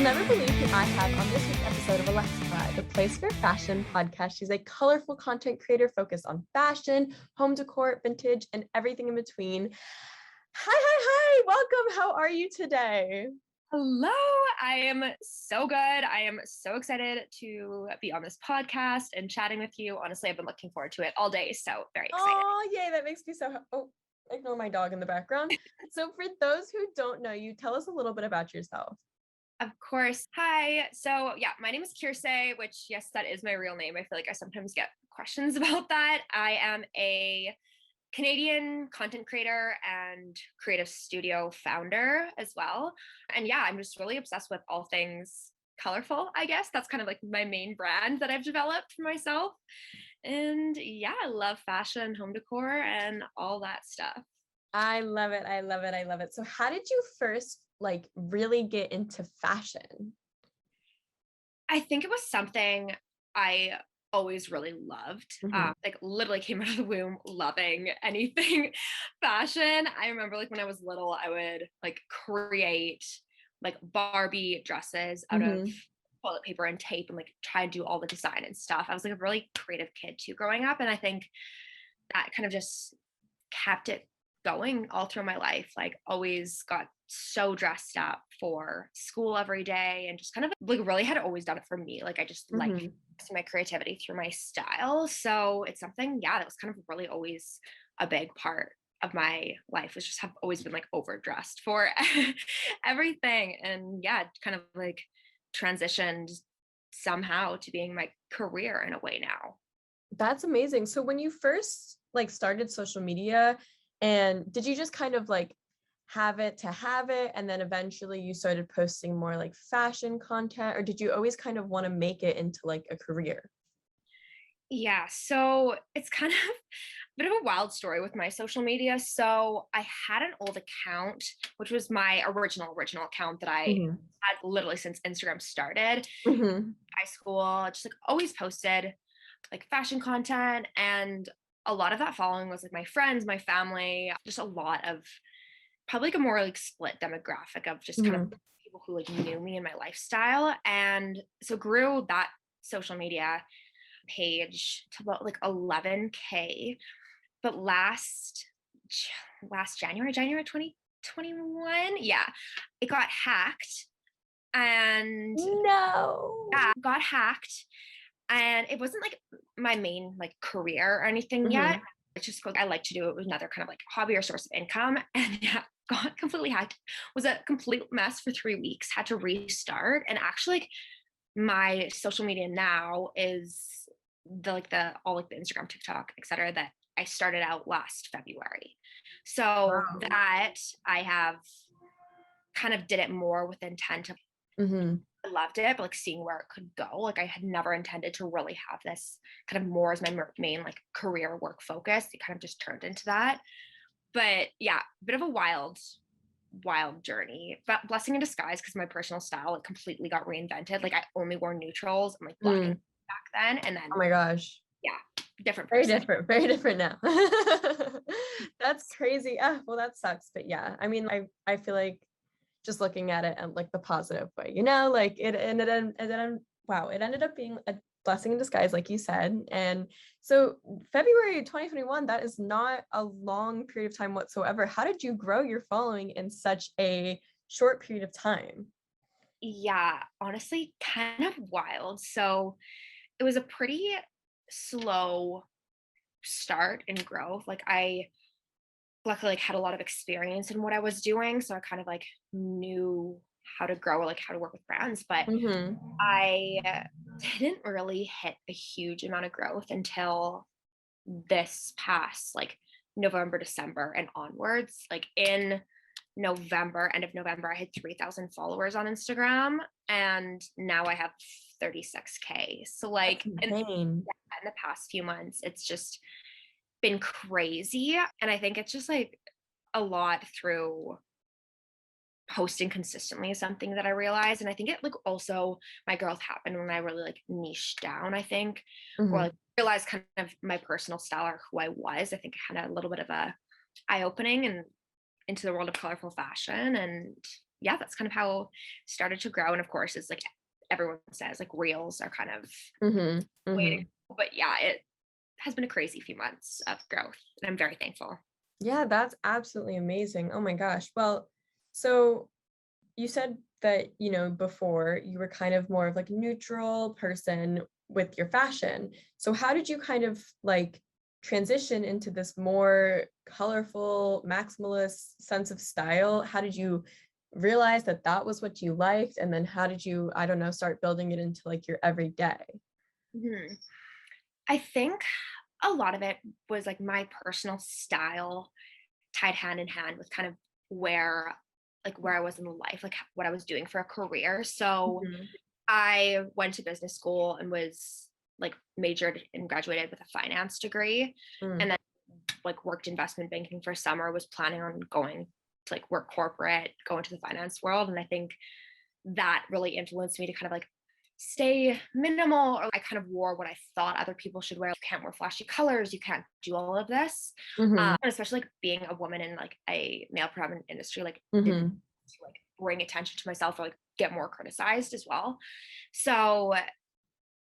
never believe who I have on this week's episode of Lexy, the place for fashion podcast. She's a colorful content creator focused on fashion, home decor, vintage, and everything in between. Hi. Welcome. How are you today? Hello, I am so good. I am so excited to be on this podcast and chatting with you. Honestly, I've been looking forward to it all day, so very excited. Oh, yay, that makes me so... Oh, ignore my dog in the background. So for those who don't know you, tell us a little bit about yourself. Of course. Hi. So yeah, my name is Kiersay, which yes, that is my real name. I feel like I sometimes get questions about that. I am a Canadian content creator and creative studio founder as well. And yeah, I'm just really obsessed with all things colorful, I guess. That's kind of like my main brand that I've developed for myself. And yeah, I love fashion, home decor, and all that stuff. I love it. So how did you first really get into fashion? I think it was something I always really loved. Like literally came out of the womb loving anything fashion. I remember like when I was little, I would like create like Barbie dresses out of toilet paper and tape and like try and do all the design and stuff. I was like a really creative kid too growing up. And I think that kind of just kept it going all through my life. Like always got so dressed up for school every day and just kind of like really had always done it for me. Like I just like my creativity through my style. So it's something, yeah, that was kind of really always a big part of my life, was just have always been like overdressed for everything. And yeah, kind of like transitioned somehow to being my career in a way now. That's amazing. So when you first started social media, and did you just kind of have it and then eventually you started posting more like fashion content, or did you always kind of want to make it into like a career? Yeah, so it's kind of a bit of a wild story with my social media. So I had an old account, which was my original account that I had literally since Instagram started. High school, just like always posted like fashion content, and a lot of that following was like my friends, my family, just a lot of probably like a more like split demographic of just kind of people who like knew me and my lifestyle. And so grew that social media page to about like 11K. But last January 2021, yeah, it got hacked. And no, yeah, got hacked. And it wasn't like my main like career or anything yet. It's just I like to do it with another kind of like hobby or source of income. And yeah, got completely hacked. Was a complete mess for 3 weeks. Had to restart. And actually, like, my social media now is the Instagram, TikTok, etc. that I started out last February. So that I have kind of did it more with intent of I loved it, but like seeing where it could go. Like I had never intended to really have this kind of more as my main like career work focus. It kind of just turned into that. But yeah, a bit of a wild journey, but blessing in disguise, because my personal style like completely got reinvented. Like I only wore neutrals and like black and back then, and then oh my gosh, yeah, different person. very different now. That's crazy. Well, that sucks, but yeah, I mean, I feel like just looking at it in like the positive way, like it ended up being a blessing in disguise, like you said. And so February 2021, that is not a long period of time whatsoever. How did you grow your following in such a short period of time? Yeah, honestly, kind of wild. So it was a pretty slow start in growth. Like I luckily like had a lot of experience in what I was doing, so I kind of like knew how to grow or like how to work with brands, but I didn't really hit a huge amount of growth until this past like November, December and onwards. Like in November, end of November, I had 3,000 followers on Instagram, and now I have 36K. So like in the past few months, it's just been crazy. And I think it's just like a lot through posting consistently is something that I realized. And I think it like also my growth happened when I really like niched down, I think, or like realized kind of my personal style or who I was. I think I had a little bit of a eye-opening and into the world of colorful fashion. And yeah, that's kind of how it started to grow. And of course, it's like everyone says, like reels are kind of Mm-hmm. way to Mm-hmm. go. But yeah, it has been a crazy few months of growth, and I'm very thankful. Yeah, that's absolutely amazing. Oh my gosh. Well, so you said that, before you were kind of more of like a neutral person with your fashion. So how did you kind of like transition into this more colorful, maximalist sense of style? How did you realize that that was what you liked? And then how did you, I don't know, start building it into like your everyday? Mhm. I think a lot of it was like my personal style tied hand in hand with kind of where where I was in life, like what I was doing for a career. So Mhm. I went to business school and was like majored and graduated with a finance degree, and Mm. then like worked investment banking for a summer, was planning on going to like work corporate, go into the finance world. And I think that really influenced me to kind of like stay minimal, or I kind of wore what I thought other people should wear. You can't wear flashy colors, you can't do all of this. Mhm. And especially like being a woman in like a male predominant industry, like didn't Mhm. to like bring attention to myself or like get more criticized as well. So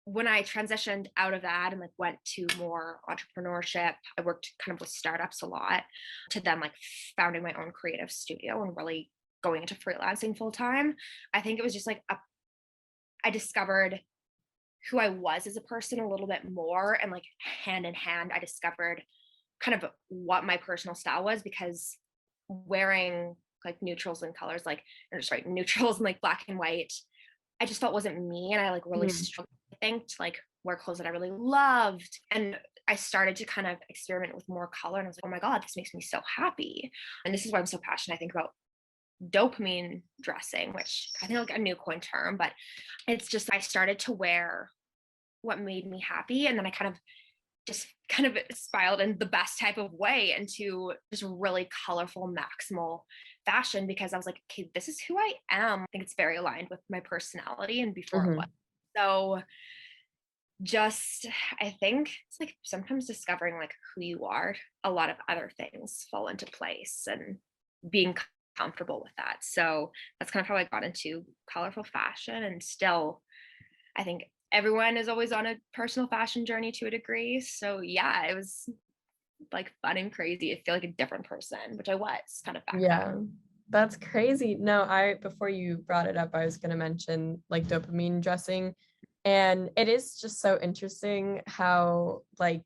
when I transitioned out of that and like went to more entrepreneurship, I worked kind of with startups a lot, to then like founding my own creative studio and really going into freelancing full time. I think it was just like I discovered who I was as a person a little bit more, and like hand in hand I discovered kind of what my personal style was, because wearing like neutrals and colors, like, or sorry, neutrals and like black and white, I just felt wasn't me. And I like really Mhm. struggled, I think, to like wear clothes that I really loved. And I started to kind of experiment with more color, and I was like, oh my God, this makes me so happy. And this is why I'm so passionate, I think, about dopamine dressing, which I think like a new coin term, but it's just I started to wear what made me happy. And then I kind of spiraled in the best type of way into just really colorful, maximal fashion, because I was like, okay, this is who I am. I think it's very aligned with my personality and before it was. Mhm. So just, I think it's like sometimes discovering like who you are, a lot of other things fall into place, and being comfortable with that. So that's kind of how I got into colorful fashion. And still, I think everyone is always on a personal fashion journey to a degree. So yeah, it was like fun and crazy. I feel like a different person, which I was kind of back then. Yeah, that's crazy. No, before you brought it up, I was going to mention like dopamine dressing. And it is just so interesting how, like,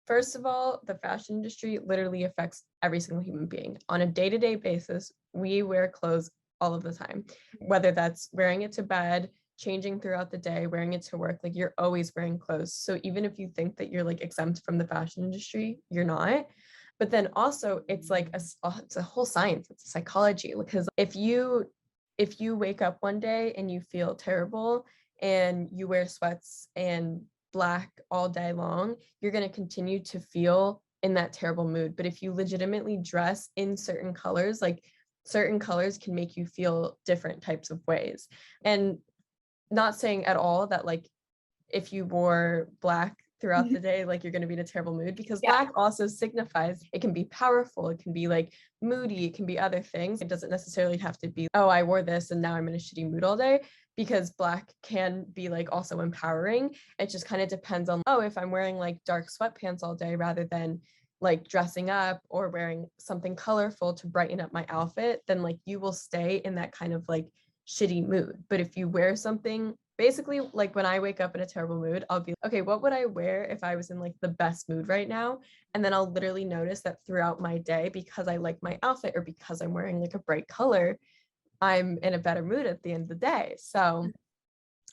first of all, the fashion industry literally affects every single human being on a day-to-day basis. We wear clothes all of the time, whether that's wearing it to bed, changing throughout the day, wearing it to work, like you're always wearing clothes. So even if you think that you're like exempt from the fashion industry, you're not. But then also it's like it's a whole science, it's a psychology, because if you wake up one day and you feel terrible and you wear sweats and black all day long, you're going to continue to feel in that terrible mood. But if you legitimately dress in certain colors, like certain colors can make you feel different types of ways. And not saying at all that like if you wore black throughout the day, like you're going to be in a terrible mood, because Yeah. black also signifies it can be powerful, it can be like moody, it can be other things. It doesn't necessarily have to be, oh, I wore this and now I'm in a shitty mood all day, because black can be like also empowering. It just kind of depends on, oh, if I'm wearing like dark sweatpants all day rather than like dressing up or wearing something colorful to brighten up my outfit, then like you will stay in that kind of like shitty mood. But if you wear something, basically like when I wake up in a terrible mood, I'll be okay, what would I wear if I was in like the best mood right now? And then I'll literally notice that throughout my day, because I like my outfit or because I'm wearing like a bright color, I'm in a better mood at the end of the day. So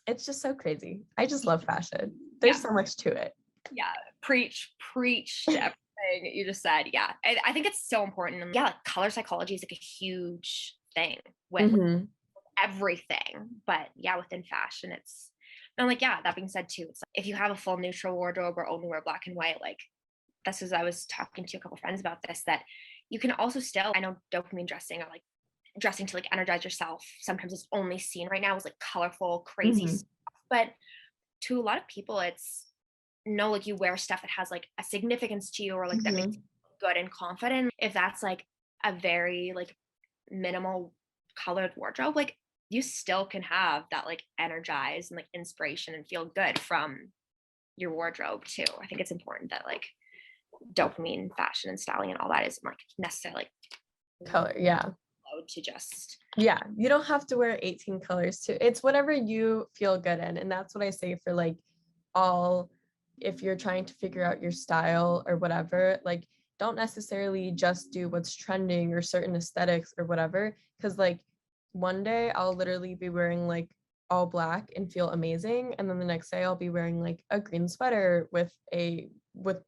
it's just so crazy. I just love fashion. Yeah. There's so much to it. Yeah. Preach to everything you just said. Yeah. I think it's so important. And yeah, like color psychology is like a huge thing with Mm-hmm. everything. But yeah, within fashion, it's, and like, yeah, that being said too, it's like if you have a full neutral wardrobe or only wear black and white, like this is, I was talking to a couple friends about this, that you can also still, I know dopamine dressing or like dressing to like energize yourself, sometimes it's only seen right now as like colorful, crazy Mm-hmm. stuff. But to a lot of people, it's no, like you wear stuff that has like a significance to you, or like that makes Mm-hmm. you good and confident. If that's like a very like minimal colored wardrobe, like you still can have that like energize and like inspiration and feel good from your wardrobe too. I think it's important that like dopamine, fashion, and styling and all that isn't like necessarily Color, yeah. to just Yeah, you don't have to wear 18 colors too. It's whatever you feel good in. And that's what I say for like all, if you're trying to figure out your style or whatever, like don't necessarily just do what's trending or certain aesthetics or whatever. Cause like one day I'll literally be wearing like all black and feel amazing. And then the next day I'll be wearing like a green sweater with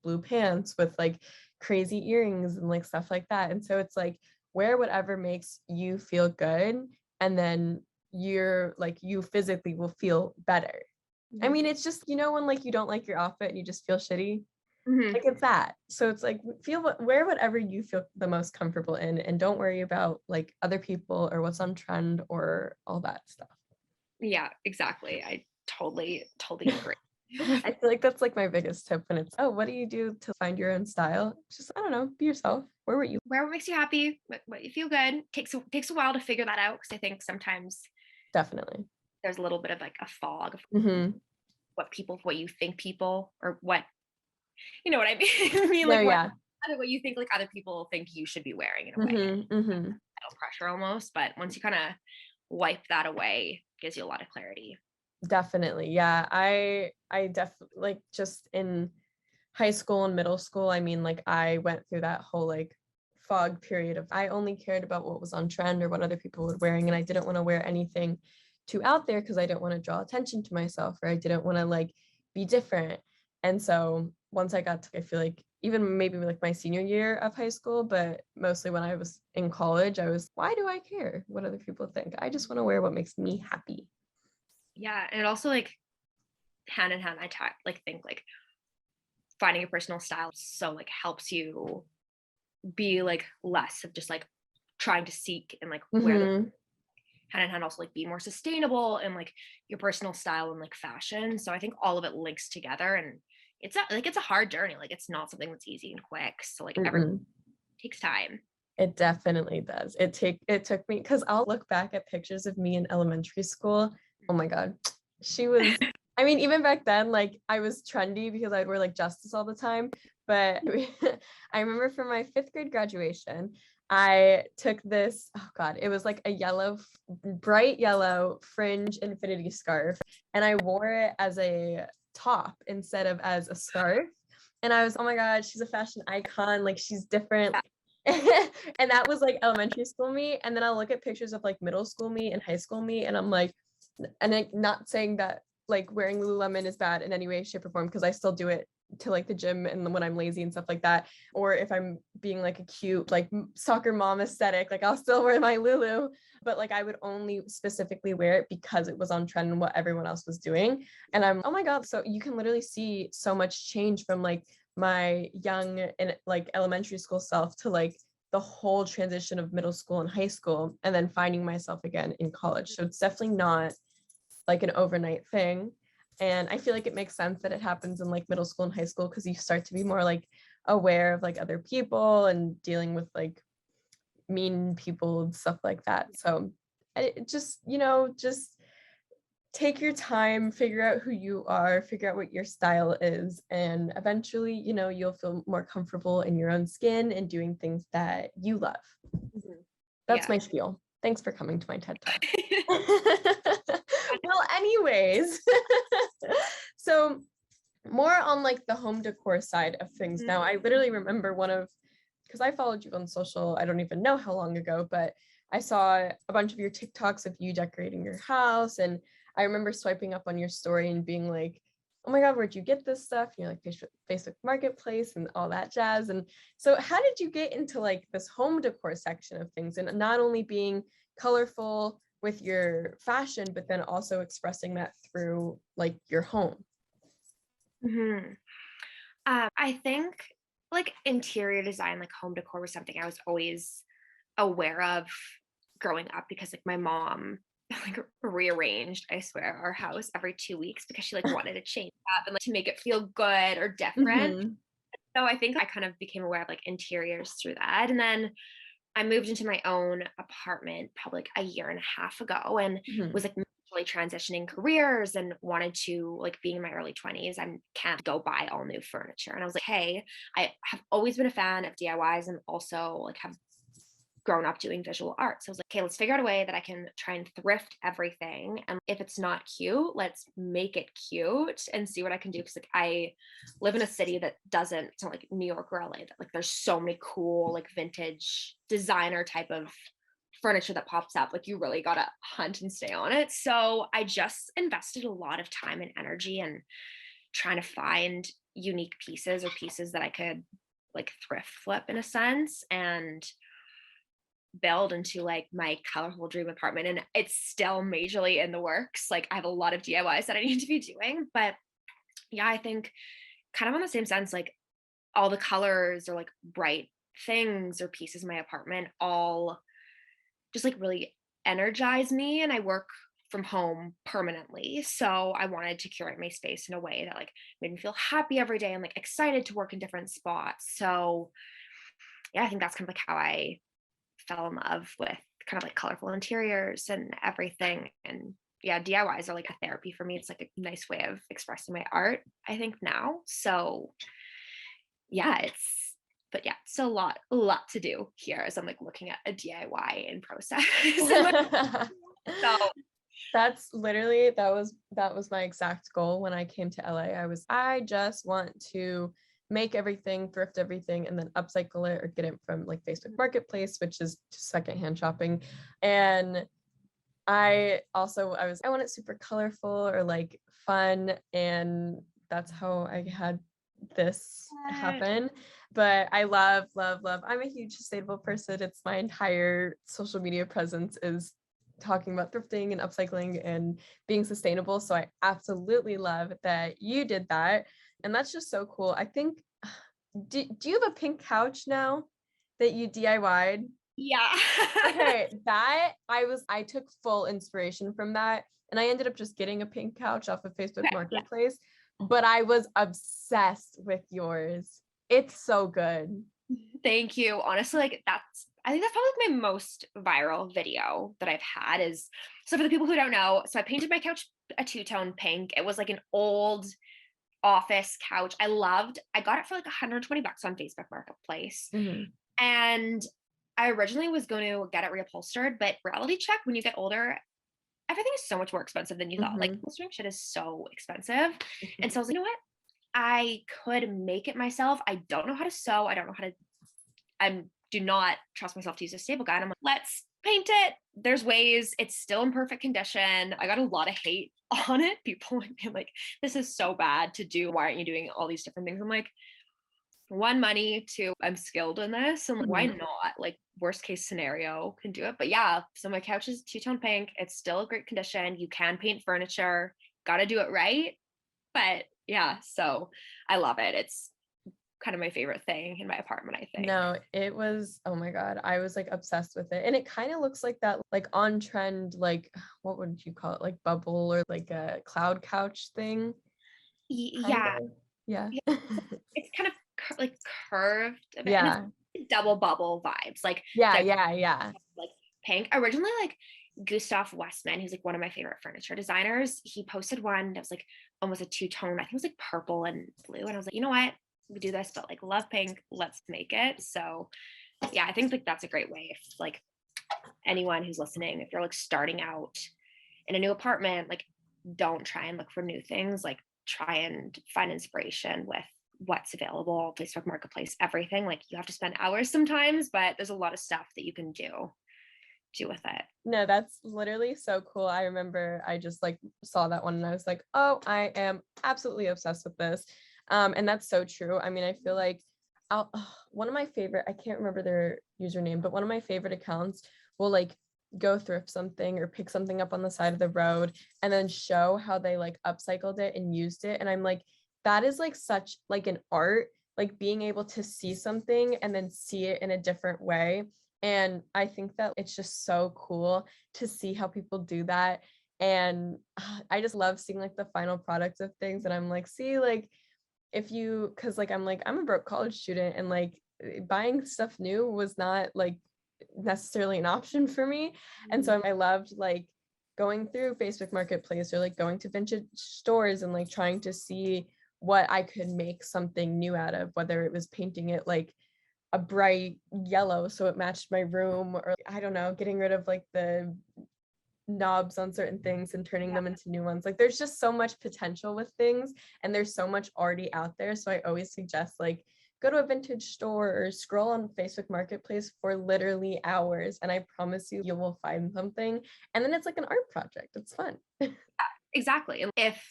blue pants with like crazy earrings and like stuff like that. And so it's like wear whatever makes you feel good, and then you physically will feel better. I mean, it's just, when like you don't like your outfit and you just feel shitty, mm-hmm. like it's that. So it's like wear whatever you feel the most comfortable in, and don't worry about like other people or what's on trend or all that stuff. Yeah, exactly. I totally agree. I feel like that's like my biggest tip when it's, oh, what do you do to find your own style? Just, I don't know, be yourself. Wear what makes you happy, what you feel good. Takes a while to figure that out, because I think sometimes definitely there's a little bit of like a fog of mm-hmm. what you think people, or what, you know what I mean? I mean, No, like yeah. what you think like other people think you should be wearing in a way. Mm-hmm, mm-hmm. Pressure almost, but once you kind of wipe that away, it gives you a lot of clarity. Definitely. Yeah. I definitely like just in high school and middle school, I mean, like I went through that whole like fog period of I only cared about what was on trend or what other people were wearing, and I didn't want to wear anything too out there because I didn't want to draw attention to myself, or I didn't want to like be different. And so once I got to, I feel like even maybe like my senior year of high school, but mostly when I was in college, I was, why do I care what other people think? I just want to wear what makes me happy. Yeah, and it also like hand in hand, think like finding a personal style so like helps you be like less of just like trying to seek and like wear the hand in hand, also like be more sustainable and like your personal style and like fashion. So I think all of it links together, and it's a hard journey. Like it's not something that's easy and quick. So like everything takes time. It definitely does. It took me, because I'll look back at pictures of me in elementary school. Oh my God. She was, I mean, even back then, like I was trendy because I'd wear like Justice all the time. But I remember for my 5th grade graduation, I took this, oh God, it was like a bright yellow fringe infinity scarf. And I wore it as a top instead of as a scarf. And I was, oh my God, she's a fashion icon. Like she's different. And that was like elementary school me. And then I'll look at pictures of like middle school me and high school me, and I'm like, and like not saying that like wearing Lululemon is bad in any way, shape, or form, because I still do it to like the gym and when I'm lazy and stuff like that, or if I'm being like a cute like soccer mom aesthetic, like I'll still wear my Lulu, but like I would only specifically wear it because it was on trend and what everyone else was doing. And I'm, oh my God, so you can literally see so much change from like my young and like elementary school self to like the whole transition of middle school and high school, and then finding myself again in college. So it's definitely not like an overnight thing. And I feel like it makes sense that it happens in like middle school and high school, because you start to be more like aware of like other people and dealing with like mean people and stuff like that. So it just, just take your time, figure out who you are, figure out what your style is, and eventually, you'll feel more comfortable in your own skin and doing things that you love. That's my spiel. Thanks for coming to my TED Talk. Well, anyways, so more on like the home decor side of things. Now, I literally remember because I followed you on social, I don't even know how long ago, but I saw a bunch of your TikToks of you decorating your house. And I remember swiping up on your story and being like, oh my God, where'd you get this stuff? And you're like Facebook Marketplace and all that jazz. And so how did you get into like this home decor section of things, and not only being colorful with your fashion, but then also expressing that through like your home? I think like interior design, like home decor, was something I was always aware of growing up, because like my mom like rearranged, I swear, our house every 2 weeks because she like wanted to change up and like to make it feel good or different. So I think I kind of became aware of like interiors through that. And then I moved into my own apartment probably like a year and a half ago, and Mhm. was like mentally transitioning careers and wanted to, like, being in my early 20s, I can't go buy all new furniture. And I was like, hey, I have always been a fan of DIYs and also like have grown up doing visual art. So I was like, okay, let's figure out a way that I can try and thrift everything. And if it's not cute, let's make it cute and see what I can do. Cause like I live in a city that doesn't, it's not like New York or LA, that like there's so many cool, like vintage designer type of furniture that pops up. Like you really gotta hunt and stay on it. So I just invested a lot of time and energy and trying to find unique pieces or pieces that I could like thrift flip in a sense and build into like my colorful dream apartment. And it's still majorly in the works. Like I have a lot of DIYs that I need to be doing. But yeah, I think kind of on the same sense, like all the colors or like bright things or pieces in my apartment all just like really energize me. And I work from home permanently. So I wanted to curate my space in a way that like made me feel happy every day and like excited to work in different spots. So yeah, I think that's kind of like how I fell in love with kind of like colorful interiors and everything. And yeah, DIYs are like a therapy for me. It's like a nice way of expressing my art, I think now. So yeah, but yeah, still a lot to do here as I'm like looking at a DIY in process. So That's literally that was my exact goal when I came to LA. I just want to make everything, thrift everything, and then upcycle it or get it from like Facebook Marketplace, which is just secondhand shopping. And I want it super colorful or like fun, and that's how I had this happen. But I love. I'm a huge sustainable person. It's my entire social media presence is talking about thrifting and upcycling and being sustainable. So I absolutely love that you did that. And that's just so cool. I think, do you have a pink couch now that you DIY'd? yeah. Okay, I took full inspiration from that, and I ended up just getting a pink couch off of Facebook Okay, yeah. Marketplace, but I was obsessed with yours. It's so good. Thank you. Honestly, like I think that's probably my most viral video that I've had is, so for the people who don't know, so I painted my couch a two-tone pink. It was like an old office couch. I got it for like 120 bucks on Facebook Marketplace. Mhm. And I originally was going to get it reupholstered, but reality check, when you get older, everything is so much more expensive than you thought. Like Mhm. upholstering shit is so expensive. Mhm. And so I was like, you know what? I could make it myself. I don't know how to sew. I don't know how to, I do not trust myself to use a staple gun. I'm like, let's paint it. There's ways. It's still in perfect condition. I got a lot of hate on it. People like, this is so bad to do. Why aren't you doing all these different things? I'm like, one, money, two, I'm skilled in this. And like, why Mhm. not? Like, worst case scenario, can do it. But yeah, so my couch is two-tone pink. It's still a great condition. You can paint furniture, gotta do it right. But yeah, so I love it. It's kind of my favorite thing in my apartment, I think. No, it was, oh my God, I was like obsessed with it. And it kind of looks like that, like on trend, like what would you call it? Like bubble or like a cloud couch thing. Kind Yeah, of. Yeah. yeah, it's kind of like curved a bit, and Yeah. it's double bubble vibes. Like, Yeah. so Yeah. Yeah. like pink. Originally, like Gustav Westman, who's like one of my favorite furniture designers, he posted one that was like almost a two-tone. I think it was like purple and blue. And I was like, you know what? We do this, but like love pink. Let's make it. So yeah, I think like that's a great way if like anyone who's listening, if you're like starting out in a new apartment, like don't try and look for new things. Like try and find inspiration with what's available, Facebook Marketplace, everything. Like you have to spend hours sometimes, but there's a lot of stuff that you can do with it. No, that's literally so cool. I remember I just like saw that one and I was like, oh, I am absolutely obsessed with this. And that's so true. I mean, I feel like one of my favorite, I can't remember their username, but one of my favorite accounts will like go thrift something or pick something up on the side of the road and then show how they like upcycled it and used it. And I'm like, that is like such like an art, like being able to see something and then see it in a different way. And I think that it's just so cool to see how people do that. And I just love seeing like the final product of things. And I'm like, see, like if you, cause like I'm a broke college student and like buying stuff new was not like necessarily an option for me. And so I loved like going through Facebook Marketplace or like going to vintage stores and like trying to see what I could make something new out of, whether it was painting it like a bright yellow so it matched my room, or I don't know, getting rid of like the knobs on certain things and turning them into new ones. Like there's just so much potential with things, and there's so much already out there. So I always suggest like go to a vintage store or scroll on Facebook Marketplace for literally hours, and I promise you, you will find something. And then it's like an art project. It's fun. Exactly. If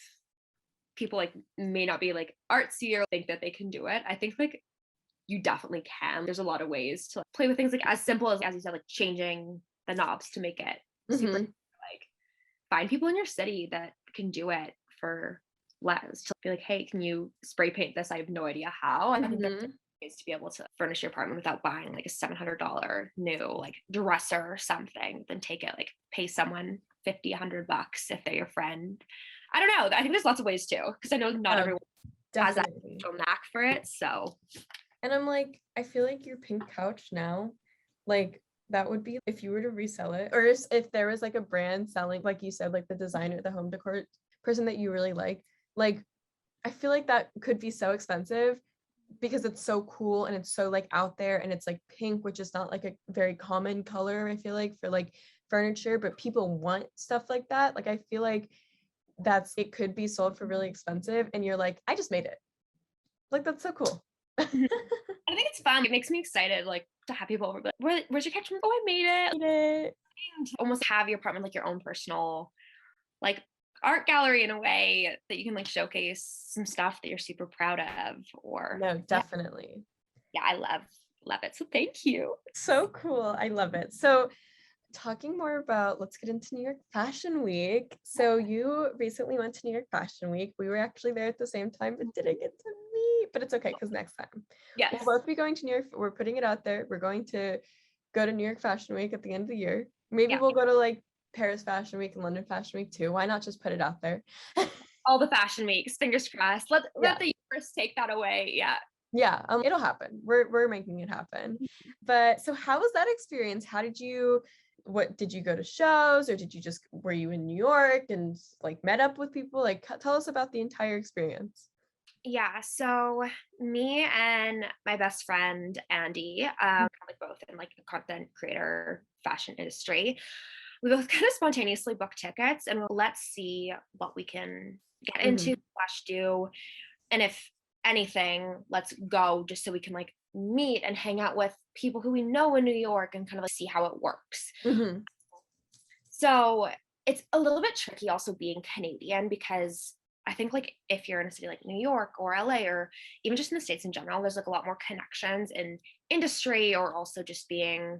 people like may not be like artsy or think that they can do it, I think like you definitely can. There's a lot of ways to like, play with things like as simple as you said, like changing the knobs to make it super like find people in your city that can do it for less, to be like, hey, can you spray paint this? I have no idea how. I think that's ways to be able to furnish your apartment without buying like a $700 new like dresser or something, then take it, like pay someone $50-$100 if they're your friend. I don't know. I think there's lots of ways too, because I know not everyone has that knack for it. So, and I'm like, I feel like your pink couch now, like that would be if you were to resell it, or if there was like a brand selling, like you said, like the designer, the home decor person that you really like I feel like that could be so expensive because it's so cool and it's so like out there, and it's like pink, which is not like a very common color, I feel like, for like furniture, but people want stuff like that. Like I feel like it could be sold for really expensive, and you're like, I just made it. Like that's so cool. I think it's fun. It makes me excited, like to have people over. Like, where's your kitchen? Oh, I made it. Almost have your apartment like your own personal, like art gallery in a way that you can like showcase some stuff that you're super proud of. Or no, definitely. Yeah, I love it. So thank you. So cool. I love it. So talking more about, let's get into New York Fashion Week. So you recently went to New York Fashion Week. We were actually there at the same time, but didn't get to meet, but it's okay because next time. Yes. We'll both be going to New York. We're putting it out there. We're going to go to New York Fashion Week at the end of the year. Maybe we'll go to like Paris Fashion Week and London Fashion Week too. Why not just put it out there? All the fashion weeks, fingers crossed. Let the universe take that away. Yeah, it'll happen. We're making it happen. But so how was that experience? What did you go to shows, or were you in New York and like met up with people? Like tell us about the entire experience. Yeah, so me and my best friend Andy, like both in like the content creator fashion industry, we both kind of spontaneously booked tickets and let's see what we can get into / do, and if anything, let's go just so we can like meet and hang out with people who we know in New York and kind of like see how it works. So it's a little bit tricky also being Canadian, because I think like if you're in a city like New York or LA, or even just in the States in general, there's like a lot more connections in industry, or also just being,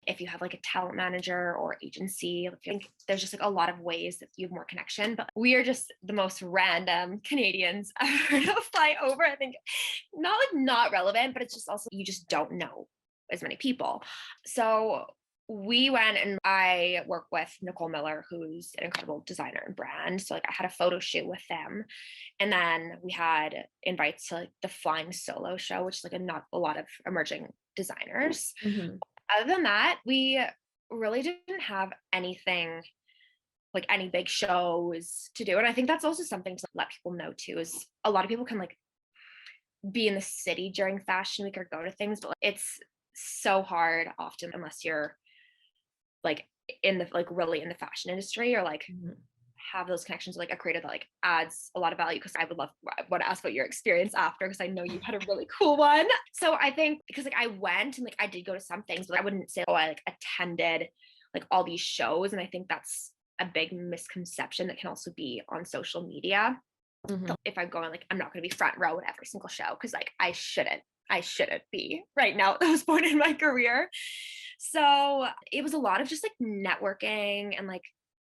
if you have like a talent manager or agency, I think there's just like a lot of ways that you have more connection. But we are just the most random Canadians ever to fly over. I think not relevant, but it's just also, you just don't know as many people. So we went, and I work with Nicole Miller, who's an incredible designer and brand. So like I had a photo shoot with them. And then we had invites to like the Flying Solo show, which is like not a lot of emerging designers. Other than that, we really didn't have anything, like any big shows to do. And I think that's also something to let people know too, is a lot of people can like be in the city during Fashion Week or go to things, but it's so hard often unless you're like in the like really in the fashion industry, or like have those connections with like a creator that like adds a lot of value. Because I want to ask about your experience after, because I know you had a really cool one. So I think because like I went and like I did go to some things, but I wouldn't say I like attended like all these shows. And I think that's a big misconception that can also be on social media. So if I'm going, like I'm not going to be front row at every single show, because like I shouldn't be right now at this point in my career. So it was a lot of just like networking and like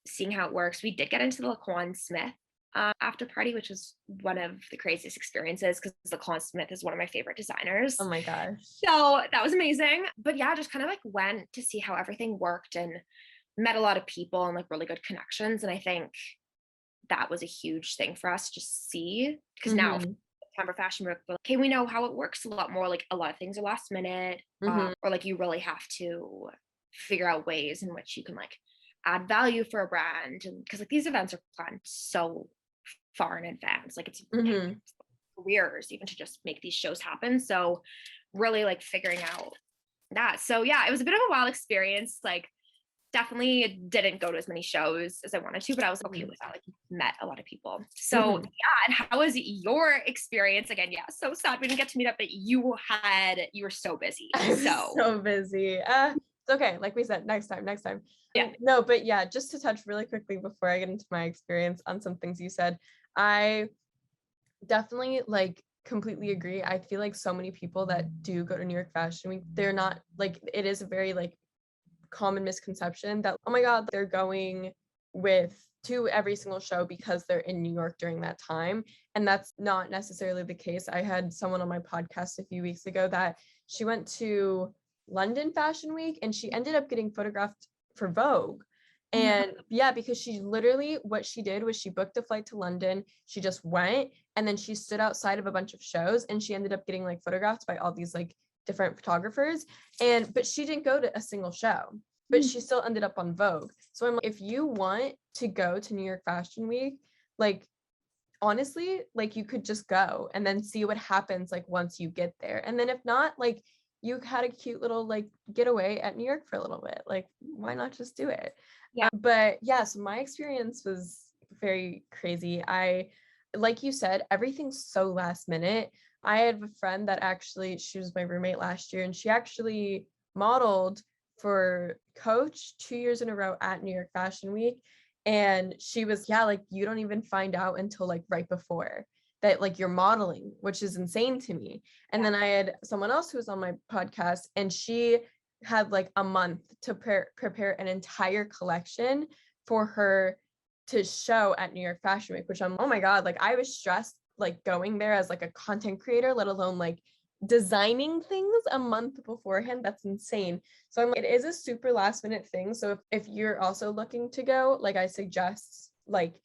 seeing how it works. We did get into the Laquan Smith after party, which was one of the craziest experiences, because Laquan Smith is one of my favorite designers. Oh my gosh. So that was amazing. But yeah, just kind of like went to see how everything worked and met a lot of people and like really good connections. And I think that was a huge thing for us to just see, because now September Fashion Week, but okay, we know how it works a lot more. Like a lot of things are last minute, or like you really have to figure out ways in which you can like add value for a brand. And because like these events are planned so far in advance, like it's careers even to just make these shows happen. So really like figuring out that. So yeah, it was a bit of a wild experience. Like definitely didn't go to as many shows as I wanted to, but I was okay with that. Like met a lot of people. So yeah, and how was your experience? Again, yeah, so sad we didn't get to meet up, but you were so busy. So busy. It's okay. Like we said, next time. Yeah. No, but yeah, just to touch really quickly before I get into my experience on some things you said, I definitely like completely agree. I feel like so many people that do go to New York Fashion Week, they're not like, it is a very like common misconception that, oh my God, they're going to every single show because they're in New York during that time. And that's not necessarily the case. I had someone on my podcast a few weeks ago that she went to London Fashion Week and she ended up getting photographed for Vogue. And yeah, because she literally, what she did was she booked a flight to London, she just went, and then she stood outside of a bunch of shows and she ended up getting like photographed by all these like different photographers. But she didn't go to a single show, but she still ended up on Vogue. So I'm like, if you want to go to New York Fashion Week, like honestly, like you could just go and then see what happens like once you get there. And then if not, like you had a cute little like getaway at New York for a little bit. Like why not just do it? Yeah. But yeah, so my experience was very crazy. Like you said, everything's so last minute. I had a friend that actually, she was my roommate last year, and she actually modeled for Coach 2 years in a row at New York Fashion Week. And she was, yeah, like you don't even find out until like right before that, like you're modeling, which is insane to me. And then I had someone else who was on my podcast, and she had like a month to prepare an entire collection for her to show at New York Fashion Week, which I'm, oh my God, like I was stressed like going there as like a content creator, let alone like designing things a month beforehand. That's insane. So I'm like, it is a super last minute thing. So if you're also looking to go, like I suggest like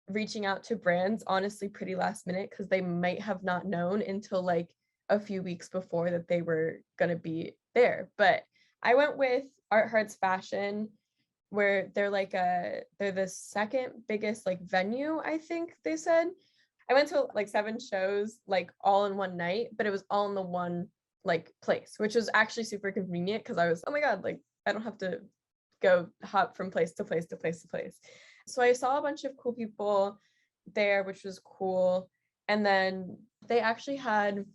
reaching out to brands honestly pretty last minute, because they might have not known until like a few weeks before that they were going to be there. But I went with Art Hearts Fashion, where they're the second biggest like venue, I think they said. I went to like 7 shows like all in one night, but it was all in the one like place, which was actually super convenient because I was, oh my God, like I don't have to go hop from place to place to place to place. So I saw a bunch of cool people there, which was cool. And then they actually had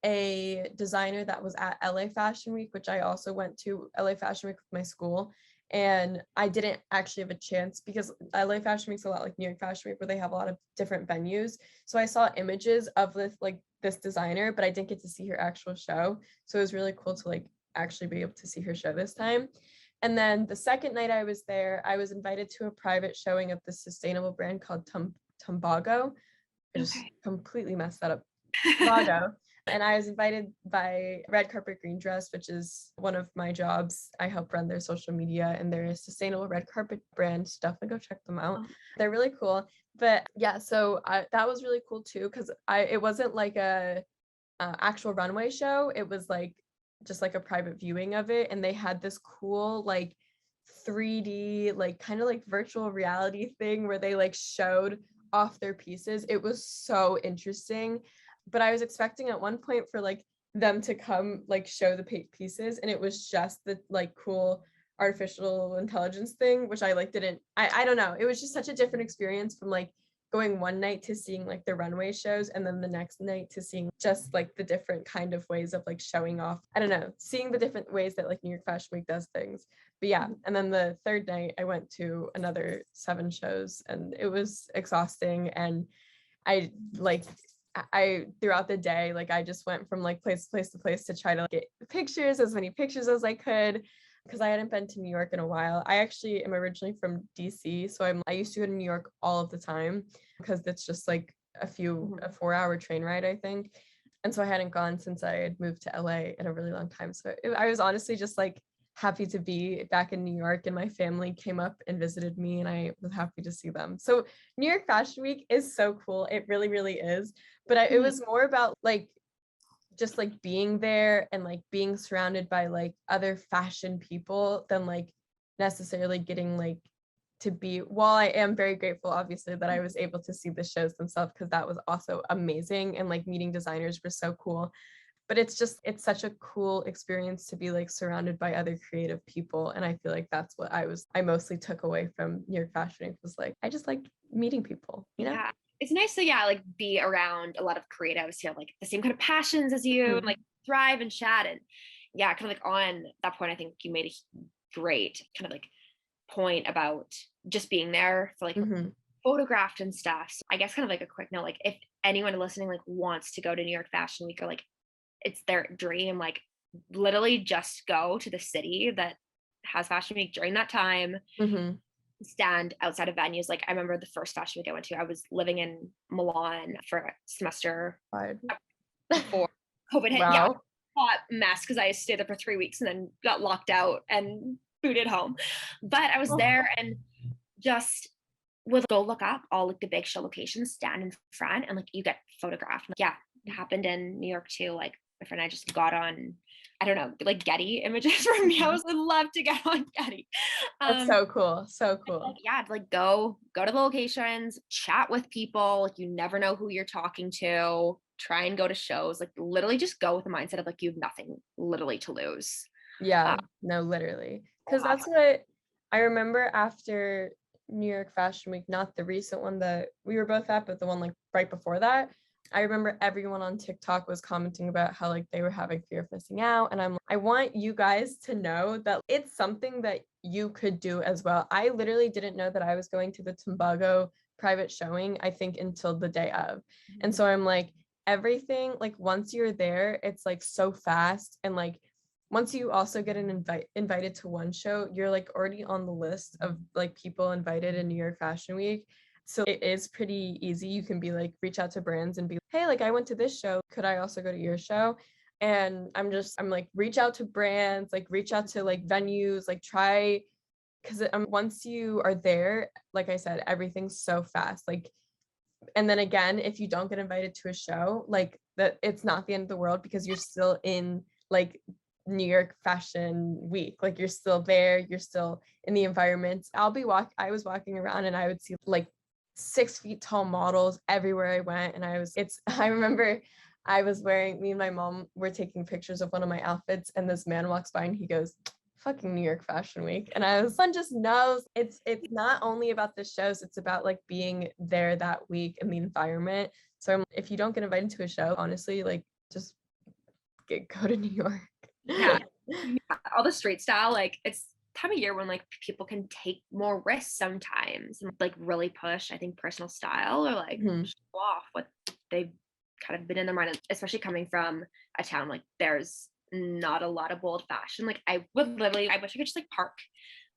a designer that was at LA Fashion Week, which I also went to LA Fashion Week with my school. And I didn't actually have a chance because LA Fashion Week's a lot like New York Fashion Week, where they have a lot of different venues. So I saw images of this designer, but I didn't get to see her actual show. So it was really cool to like actually be able to see her show this time. And then the second night I was there, I was invited to a private showing of this sustainable brand called Tumbago. I just completely messed that up. Tumbago. And I was invited by Red Carpet Green Dress, which is one of my jobs. I help run their social media, and they're a sustainable red carpet brand. So definitely go check them out. They're really cool. But yeah, so that was really cool too, because it wasn't like a actual runway show. It was like just like a private viewing of it, and they had this cool like 3D like kind of like virtual reality thing where they like showed off their pieces. It was so interesting. But I was expecting at one point for like them to come like show the pieces, and it was just the like cool artificial intelligence thing, which I like didn't, I don't know, it was just such a different experience from like going one night to seeing like the runway shows, and then the next night to seeing just like the different kind of ways of like showing off, I don't know, seeing the different ways that like New York Fashion Week does things. But yeah, and then the third night I went to another 7 shows, and it was exhausting. And I throughout the day, like I just went from like place to place to place to try to get pictures, as many pictures as I could, because I hadn't been to New York in a while. I actually am originally from DC, so I used to go to New York all of the time because it's just like a 4-hour train ride, I think. And so I hadn't gone since I had moved to LA in a really long time. So I was honestly just like happy to be back in New York, and my family came up and visited me, and I was happy to see them. So New York Fashion Week is so cool. It really, really is. But it was more about like just like being there and like being surrounded by like other fashion people than like necessarily getting like to be, while I am very grateful obviously that I was able to see the shows themselves because that was also amazing, and like meeting designers were so cool. But it's such a cool experience to be like surrounded by other creative people, and I feel like that's what I mostly took away from New York Fashion Week, was like I just like meeting people, you know. Yeah. It's nice to like be around a lot of creatives who have like the same kind of passions as you, and like thrive and chat. And yeah, kind of like on that point, I think you made a great kind of like point about just being there for like photographed and stuff. So I guess kind of like a quick note, like if anyone listening like wants to go to New York Fashion Week, or like it's their dream, like literally just go to the city that has Fashion Week during that time. Stand outside of venues. Like I remember the first fashion week I went to, I was living in Milan for a semester before COVID hit. Wow. Yeah, hot mess because I stayed there for 3 weeks and then got locked out and booted home. But I was there and just would go look up all like the big show locations, stand in front, and like you get photographed. Like, yeah, it happened in New York too. Like my friend and I just got on, I don't know, like Getty images for me. I would love to get on Getty. That's so cool. So cool. Like, yeah, like go to the locations, chat with people. Like you never know who you're talking to. Try and go to shows. Like literally just go with the mindset of like you have nothing literally to lose. Yeah, no, literally. Because that's what I remember after New York Fashion Week, not the recent one that we were both at, but the one like right before that. I remember everyone on TikTok was commenting about how like they were having fear of missing out. And I want you guys to know that it's something that you could do as well. I literally didn't know that I was going to the Tobago private showing, I think, until the day of. And so I'm like, everything, like once you're there, it's like so fast. And like once you also get an invited to one show, you're like already on the list of like people invited in New York Fashion Week. So it is pretty easy. You can be like, reach out to brands and be, hey, like I went to this show. Could I also go to your show? And I'm like, reach out to brands, like reach out to like venues, like try, because once you are there, like I said, everything's so fast. Like, and then again, if you don't get invited to a show, like that, it's not the end of the world because you're still in like New York Fashion Week. Like you're still there, you're still in the environment. I was walking around and I would see like 6 feet tall models everywhere I went. And I remember me and my mom were taking pictures of one of my outfits, and this man walks by and he goes, fucking New York Fashion Week. And one just knows it's not only about the shows, it's about like being there that week in the environment. So if you don't get invited to a show, honestly, like just go to New York. Yeah. All the street style, like it's time of year when like people can take more risks sometimes and like really push, I think, personal style, or like show off what they've kind of been in their mind, especially coming from a town like there's not a lot of bold fashion. Like I wish I could just like park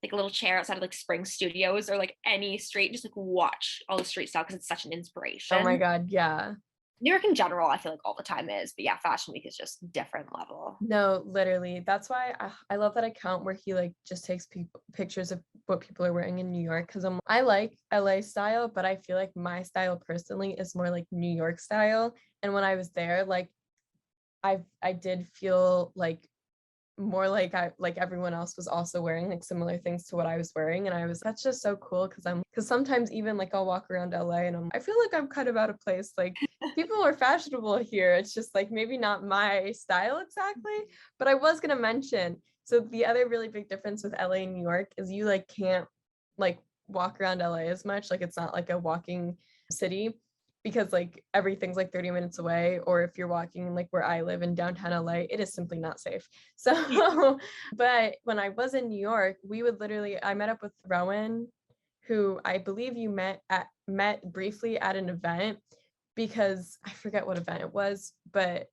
like a little chair outside of like Spring Studios or like any street, just like watch all the street style because it's such an inspiration. Oh my God, yeah. New York in general, I feel like all the time is, but yeah, Fashion Week is just different level. No, literally. That's why I love that account where he like just takes pictures of what people are wearing in New York, because I like LA style, but I feel like my style personally is more like New York style. And when I was there, like I did feel like more like everyone else was also wearing like similar things to what I was wearing, and that's just so cool because sometimes even like I'll walk around LA and I feel like I'm kind of out of place. Like people are fashionable here. It's just like maybe not my style exactly. But I was gonna mention, so the other really big difference with LA and New York is you like can't like walk around LA as much. Like it's not like a walking city, because like everything's like 30 minutes away, or if you're walking like where I live in downtown LA, it is simply not safe. So but when I was in New York, I met up with Rowan, who I believe you met briefly at an event, because I forget what event it was, but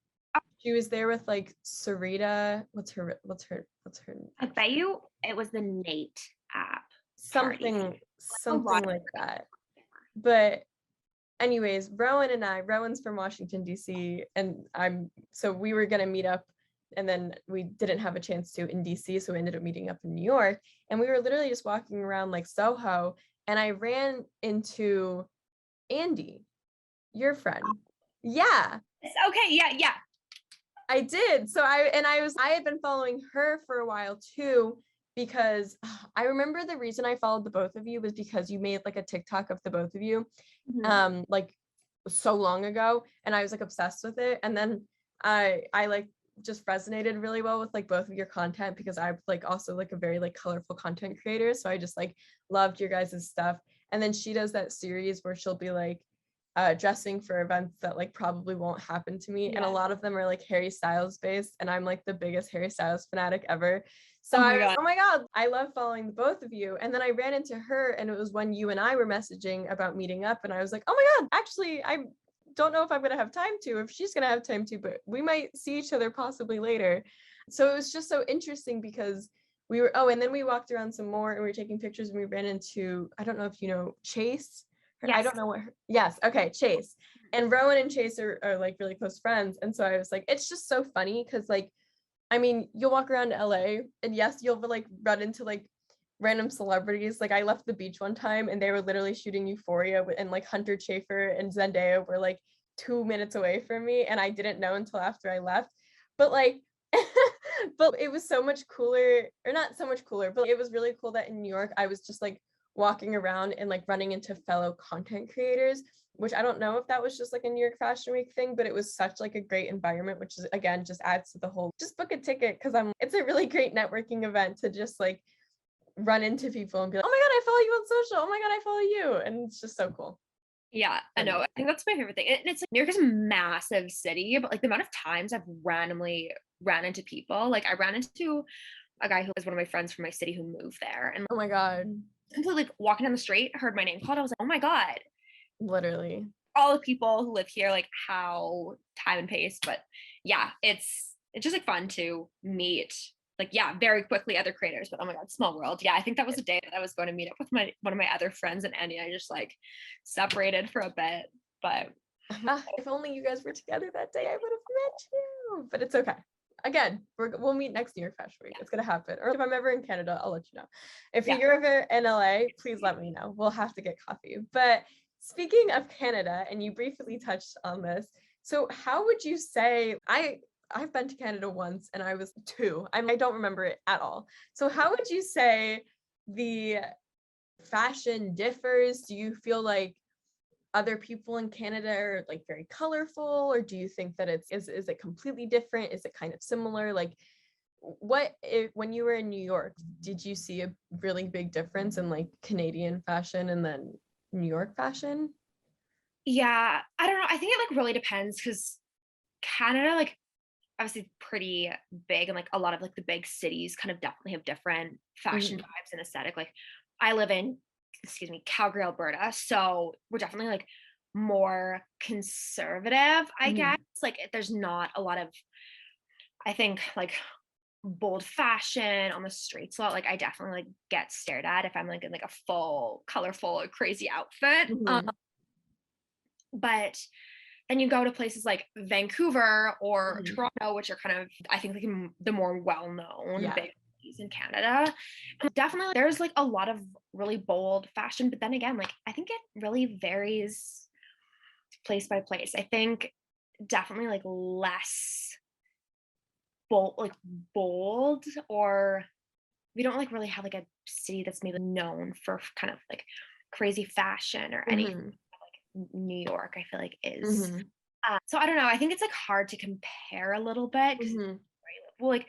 she was there with like Sarita. What's her I bet you it was the Nate app. Something like that. But anyways, Rowan's from Washington, D.C. and so we were going to meet up And then we didn't have a chance to in DC, so we ended up meeting up in New York. And we were literally just walking around like Soho, and I ran into Andy, your friend. Yeah, Okay, yeah. I did. So I had been following her for a while too, because I remember the reason I followed the both of you was because you made like a TikTok of the both of you, like so long ago, and I was like obsessed with it. And then I like just resonated really well with like both of your content, because I'm like also like a very like colorful content creator. So I just like loved your guys' stuff. And then she does that series where she'll be like dressing for events that like probably won't happen to me. And a lot of them are like Harry Styles based. And I'm like the biggest Harry Styles fanatic ever. So I was, oh my God, I love following the both of you. And then I ran into her, and it was when you and I were messaging about meeting up. And I was like, oh my God, actually, I don't know if I'm going to have time to, if she's going to have time to, but we might see each other possibly later. So it was just so interesting because we were, and then we walked around some more and we were taking pictures, and we ran into, I don't know if you know Chase. Yes. I don't know what yes, okay, Chase. And Rowan and Chase are like really close friends. And so I was like, it's just so funny because like, I mean, you'll walk around LA and yes, you'll like run into like random celebrities. Like I left the beach one time and they were literally shooting Euphoria, and like Hunter Schafer and Zendaya were like 2 minutes away from me, and I didn't know until after I left. But like but it was so much cooler, or not so much cooler, but it was really cool that in New York I was just like walking around and like running into fellow content creators, which I don't know if that was just like a New York Fashion Week thing, but it was such like a great environment, which is again just adds to the whole, just book a ticket, because it's a really great networking event to just like run into people and be like, oh my God, I follow you on social, oh my God, I follow you, and it's just so cool. Yeah, I know. I think that's my favorite thing. And it's like New York is a massive city, but like the amount of times I've randomly ran into people, like I ran into a guy who was one of my friends from my city who moved there, and Oh my God, completely like, walking down the street, heard my name called. I was like, oh my God, literally. all the people who live here, like how time and pace. But yeah, it's just like fun to meet, like, yeah, very quickly other creators. But oh my God, small world. Yeah, I think that was the day that I was going to meet up with one of my other friends, and Andy and I just like separated for a bit. But if only you guys were together that day, I would have met you. But it's okay. Again, we'll meet next New York Fashion Week. It's gonna happen. Or if I'm ever in Canada, I'll let you know. If you're ever in LA, please let me know. We'll have to get coffee. But speaking of Canada, and you briefly touched on this, so how would you say, I've been to Canada once and I was 2. I don't remember it at all. So how would you say the fashion differs? Do you feel like other people in Canada are like very colorful, or do you think that is it completely different? Is it kind of similar? Like when you were in New York, did you see a really big difference in like Canadian fashion and then New York fashion? yeah, I don't know. I think it like really depends because Canada, like obviously pretty big, and like a lot of like the big cities kind of definitely have different fashion vibes and aesthetic. Like I live in, excuse me, Calgary, Alberta, so we're definitely like more conservative, I guess. Like there's not a lot of, I think, like bold fashion on the streets a lot. Like I definitely like get stared at if I'm like in like a full colorful crazy outfit. But then you go to places like Vancouver or Toronto, which are kind of, I think, like the more well-known big cities in Canada. And definitely there's like a lot of really bold fashion, but then again, like I think it really varies place by place. I think definitely like less bold, or we don't like really have like a city that's maybe known for kind of like crazy fashion or anything. New York, I feel like is. So I don't know. I think it's like hard to compare a little bit. Well, like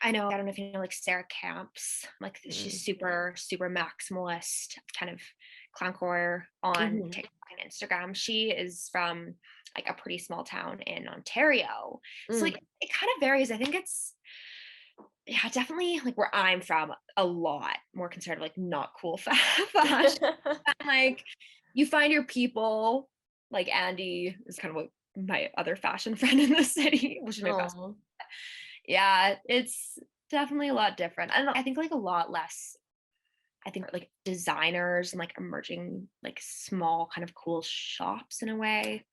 I don't know if you know like Sarah Camps. Like she's super maximalist kind of clowncore on TikTok and Instagram. She is from like a pretty small town in Ontario. So like it kind of varies. I think it's definitely like where I'm from, a lot more conservative, like not cool fashion. Like you find your people, like Andy is kind of like my other fashion friend in the city, which is my best. Yeah, it's definitely a lot different. And I think like a lot less, I think like designers and like emerging like small kind of cool shops in a way.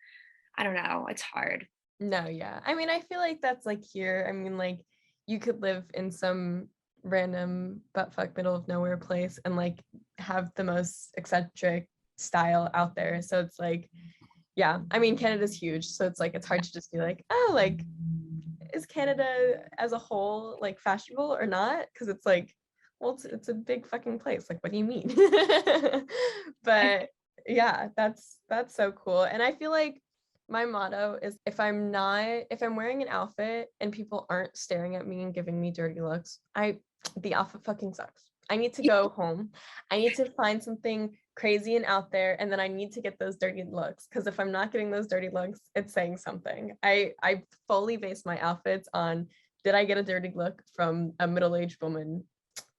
I don't know. It's hard. No, yeah. I mean, I feel like that's like here. I mean, like you could live in some random butt fuck middle of nowhere place and like have the most eccentric style out there. So it's like, yeah. I mean, Canada's huge, so it's like it's hard to just be like, oh, like is Canada as a whole like fashionable or not? Because it's like, well, it's a big fucking place. Like, what do you mean? But yeah, that's so cool. And I feel like my motto is if I'm wearing an outfit and people aren't staring at me and giving me dirty looks, the outfit fucking sucks. I need to go home. I need to find something crazy and out there, and then I need to get those dirty looks, because if I'm not getting those dirty looks, it's saying something. I fully base my outfits on, did I get a dirty look from a middle-aged woman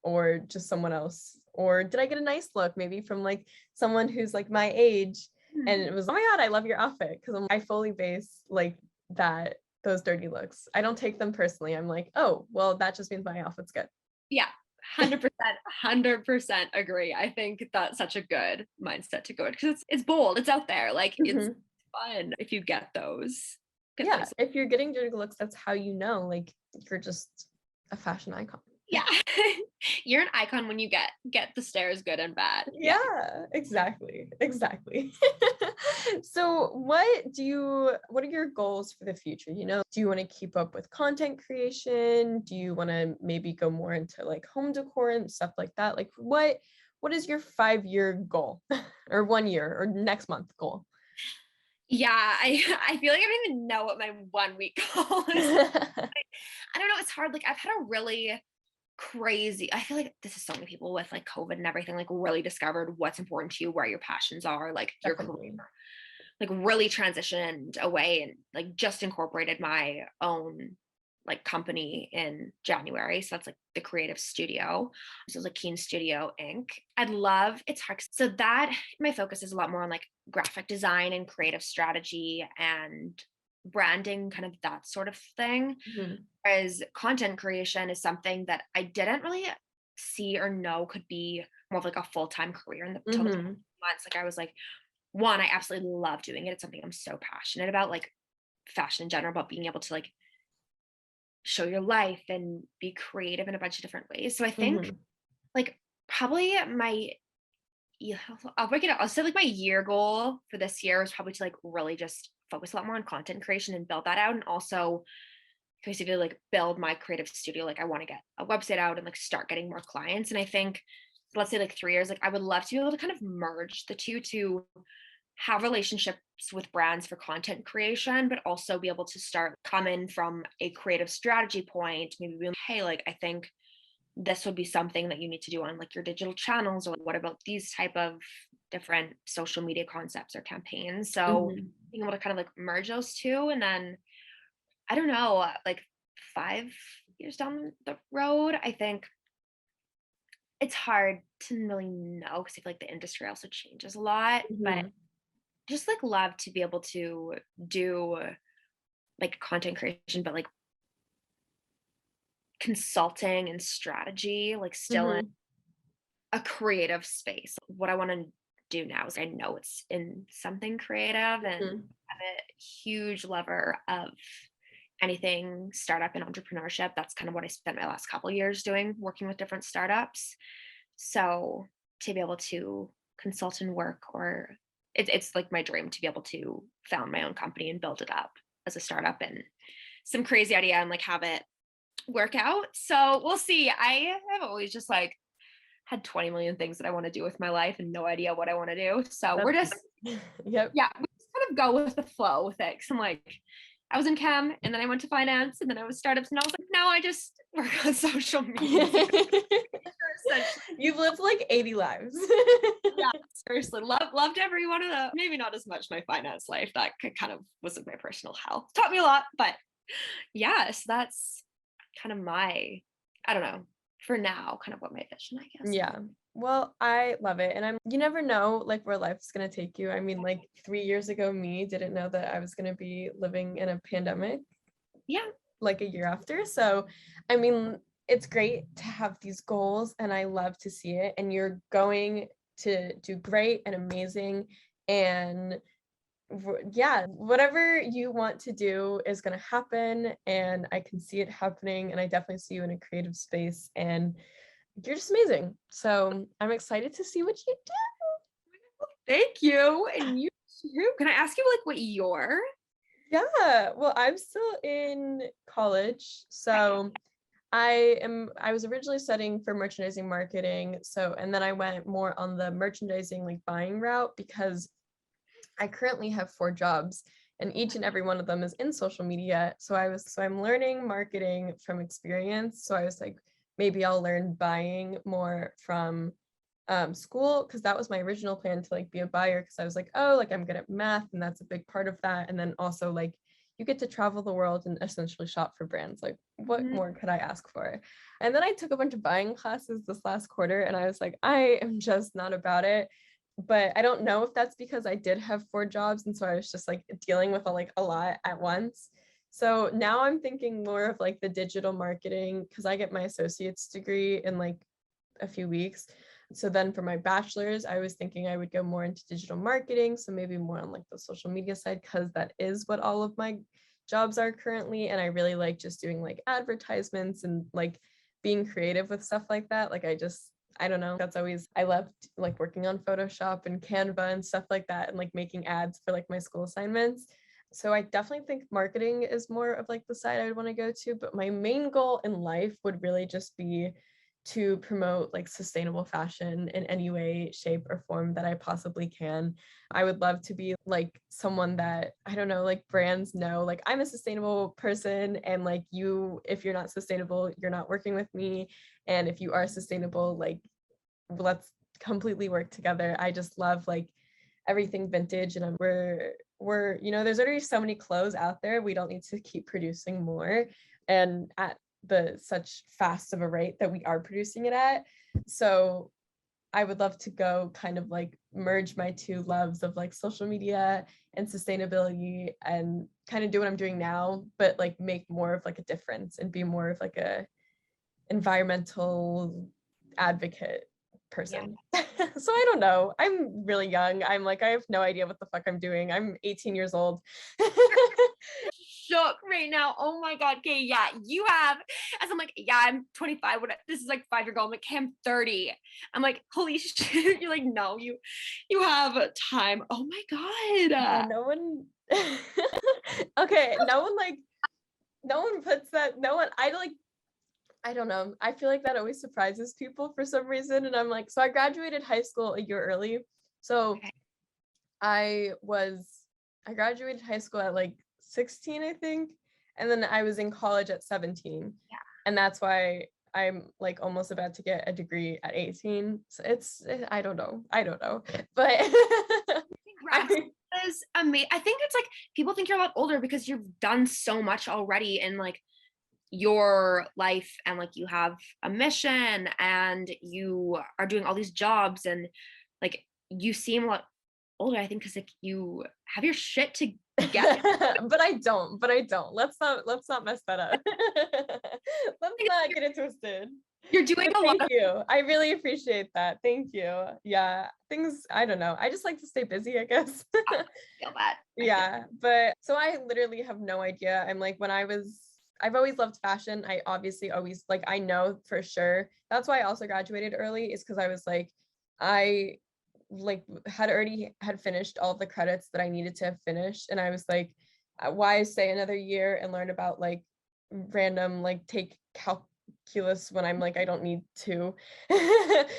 or just someone else, or did I get a nice look maybe from like someone who's like my age and it was, oh my god, I love your outfit, because I fully base like that, those dirty looks. I don't take them personally. I'm like, oh well, that just means my outfit's good. Yeah, 100% agree. I think that's such a good mindset to go in, because it's bold, it's out there. Like it's Mhm. fun if you get those. Get Yeah, those. if you're getting dirty looks, that's how you know like you're just a fashion icon. Yeah. You're an icon when you get the stares, good and bad. Yeah. Yeah, exactly. So what are your goals for the future? You know, do you want to keep up with content creation? Do you want to maybe go more into like home decor and stuff like that? Like what is your 5-year goal or 1 year or next month goal? Yeah, I feel like I don't even know what my 1 week goal is. I don't know, it's hard. Like I've had a really crazy, I feel like this is so many people with like COVID and everything, like really discovered what's important to you, where your passions are, like your career, Definitely. like really transitioned away and like just incorporated my own like company in January. So that's like the creative studio. So it's like Keen Studio Inc. I'd love, it's hard. So that my focus is a lot more on like graphic design and creative strategy and branding, kind of that sort of thing. Mhm. Whereas content creation is something that I didn't really see or know could be more of like a full-time career until the Mhm. months. Like I was like, one, I absolutely love doing it. It's something I'm so passionate about, like fashion in general, about being able to like show your life and be creative in a bunch of different ways. So I think Mhm. like probably my, yeah, I'll break it up. I'll say like my year goal for this year is probably to like really just focus a lot more on content creation and build that out. And also basically like build my creative studio. Like I want to get a website out and like start getting more clients. And I think, let's say like 3 years, like I would love to be able to kind of merge the two, to have relationships with brands for content creation, but also be able to start come in from a creative strategy point, maybe being, hey, like I think this would be something that you need to do on like your digital channels, or what about these type of different social media concepts or campaigns. So Mhm. being able to kind of like merge those two, and then I don't know, like 5 years down the road, I think it's hard to really know, because I feel like the industry also changes a lot. But Mhm. just like love to be able to do like content creation, but like consulting and strategy, like still in Mhm. a creative space. What I want to do now is I know it's in something creative, and Mhm. I'm a huge lover of anything startup and entrepreneurship. That's kind of what I spent my last couple of years doing, working with different startups. So to be able to consult and work, or it's like my dream to be able to found my own company and build it up as a startup, and some crazy idea, and like have it work out. So we'll see. I have always just like had 20 million things that I want to do with my life and no idea what I want to do. So we're That's just, yep. yeah, we just kind of go with the flow with it. 'Cause I'm like, I was in chem and then I went to finance and then I was startups, and I was like, now I just work on social media. Essentially, You've lived like 80 lives. yeah, seriously, loved every one of them. Maybe not as much my finance life. That kind of was my personal health. Taught me a lot, but yeah, so that's kind of my, I don't know, for now, kind of what my vision, I guess. Yeah. Well, I love it. And you never know like where life's gonna take you. I mean, like 3 years ago, me didn't know that I was gonna be living in a pandemic Yeah. like a year after. So, I mean, it's great to have these goals and I love to see it. And you're going to do great and amazing. And yeah, whatever you want to do is going to happen, and I can see it happening, and I definitely see you in a creative space, and you're just amazing. So I'm excited to see what you do. Thank you. And you too. Can I ask you like what your Yeah, well, I'm still in college, so I was originally studying for merchandising marketing, so and then I went more on the merchandising like buying route because I currently have 4 jobs, and each and every one of them is in social media. So I'm learning marketing from experience. So I was like, maybe I'll learn buying more from school, because that was my original plan to like be a buyer, because I was like, oh, like I'm good at math and that's a big part of that. And then also like you get to travel the world and essentially shop for brands. Like what more could I ask for? And then I took a bunch of buying classes this last quarter, and I was like, I am just not about it. But I don't know if that's because I did have 4 jobs, and so I was just like dealing with a lot at once. So now I'm thinking more of like the digital marketing, because I get my associate's degree in like a few weeks. So then for my bachelor's, I was thinking I would go more into digital marketing. So maybe more on like the social media side, because that is what all of my jobs are currently. And I really like just doing like advertisements and like being creative with stuff like that. Like I don't know. That's always, I loved like working on Photoshop and Canva and stuff like that, and like making ads for like my school assignments. So I definitely think marketing is more of like the side I would want to go to. But my main goal in life would really just be to promote like sustainable fashion in any way, shape, or form that I possibly can. I would love to be like someone that, I don't know, like brands know, like I'm a sustainable person, and like you, if you're not sustainable, you're not working with me. And if you are sustainable, like let's completely work together. I just love like everything vintage, and we're there's already so many clothes out there. We don't need to keep producing more, and at the such fast of a rate that we are producing it at. So I would love to go kind of like merge my two loves of like social media and sustainability, and kind of do what I'm doing now, but like make more of like a difference and be more of like a environmental advocate person. So I don't know. I'm really young. I'm like, I have no idea what the fuck I'm doing. I'm 18 years old. shook right now. Oh my God. Okay. Yeah. You have, as I'm like, yeah, I'm 25. This is like 5 year old. I'm like, hey, I'm 30. I'm like, holy shit. You're like, no, you have time. Oh my Yeah, God. no one okay, no one puts that, no one, I don't know. I feel like that always surprises people for some reason. And I'm like, so I graduated high school a year early. So Okay. I was, I graduated high school at like 16, I think. And then I was in college at 17. Yeah. And that's why I'm like almost about to get a degree at 18. So I don't know. I don't know. But Grad school is amazing. I think it's like people think you're a lot older because you've done so much already in like your life, and like you have a mission and you are doing all these jobs, and like you seem a lot older, I think, because like you have your shit to get. but I don't. Let's not mess that up. Let's not get it twisted. You're doing But a lot thank of you. I really appreciate that. Thank you. Yeah. Things, I don't know. I just like to stay busy, I guess. I feel that. Yeah. But so I literally have no idea. I'm like, I've always loved fashion. I obviously always like, I know for sure. That's why I also graduated early, is because I was like, I like had finished all of the credits that I needed to have finished. And I was like, why stay another year and learn about like random, like take calculus when I'm like, I don't need to.